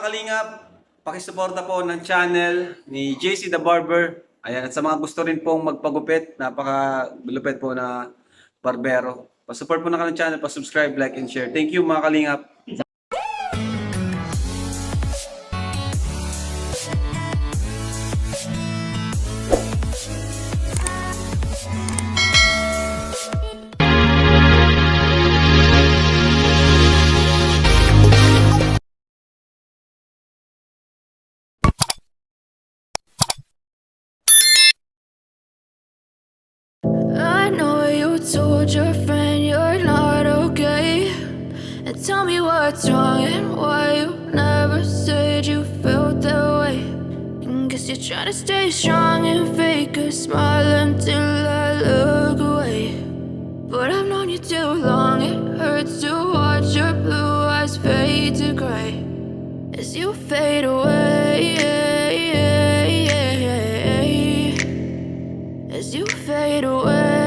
mga kalingap, pakisuporta po ng channel ni JC the Barber. Ayan, at sa mga gusto rin pong magpagupit, napaka-lupit po na barbero. Pasupport po na kanilang channel, pasubscribe, like, and share. Thank you mga kalingap. I know you told your friend you're not okay, and tell me what's wrong and why you never said you felt that way. And guess you're trying to stay strong and fake a smile until I look away. But I've known you too long, it hurts to watch your blue eyes fade to gray as you fade away, as you fade away.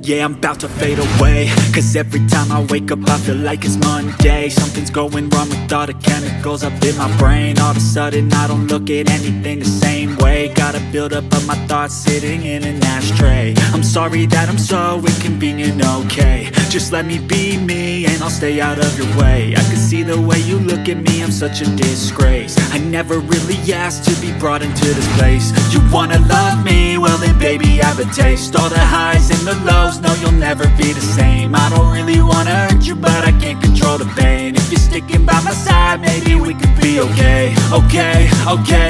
Yeah, I'm about to fade away, cause every time I wake up I feel like it's Monday. Something's going wrong with all the chemicals up in my brain. All of a sudden I don't look at anything the same way. Gotta build up of my thoughts sitting in an ashtray. I'm sorry that I'm so inconvenient, okay. Just let me be me and I'll stay out of your way. I can see the way you look at me, I'm such a disgrace. I never really asked to be brought into this place. You wanna love me? Well then baby have a taste. All the highs and the lows, no you'll never be the same. I don't really wanna hurt you but I can't control the pain. If you're sticking by my side maybe we could be okay. Okay,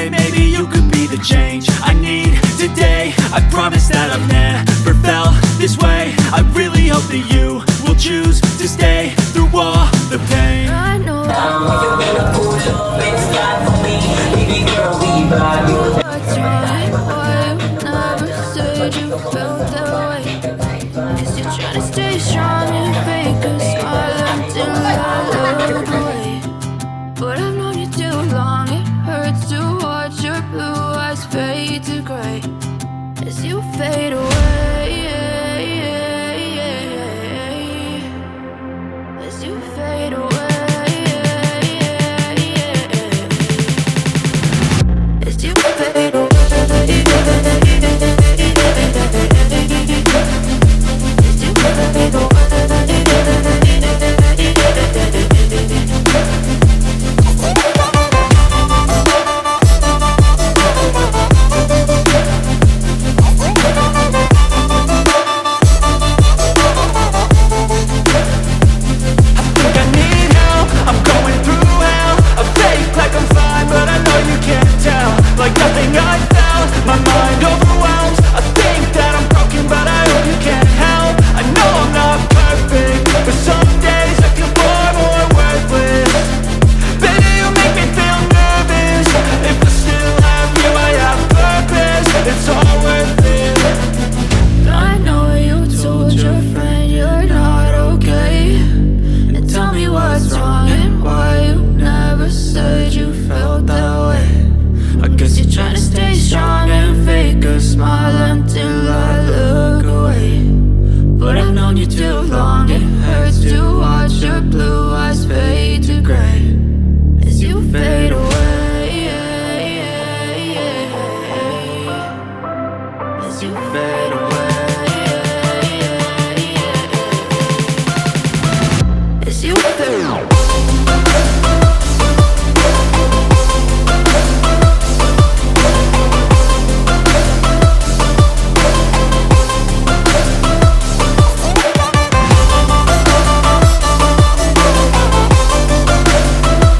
maybe you could be the change I need today. I promise that I've never felt this way. I really hope that you will choose to stay through all the pain. I know what's wrong, why you never said you felt that way. Guess you're trying to stay strong and fake a smile until I look away. But I've known you too long, it hurts to watch your blue eyes fade to gray as you fade away, as you fade away. As you fade away, as you fade away.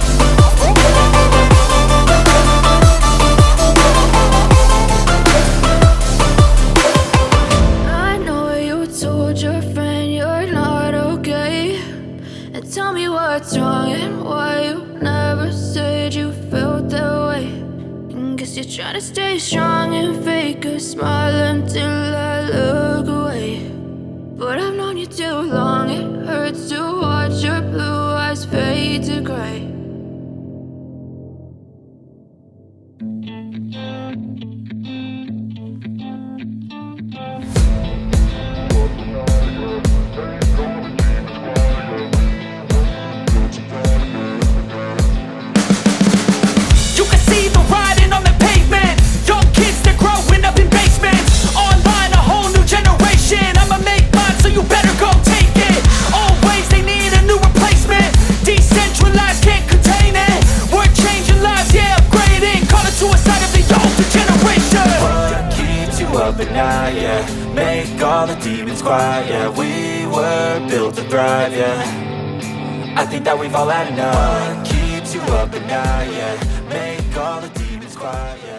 Try to stay strong and fake a smile until I look away. But I've known you too long, it hurts to watch your blue eyes fade to gray. high, yeah. Make all the demons quiet, yeah. We were built to thrive, yeah. I think that we've all had enough. What keeps you up at night, yeah. Make all the demons quiet, yeah.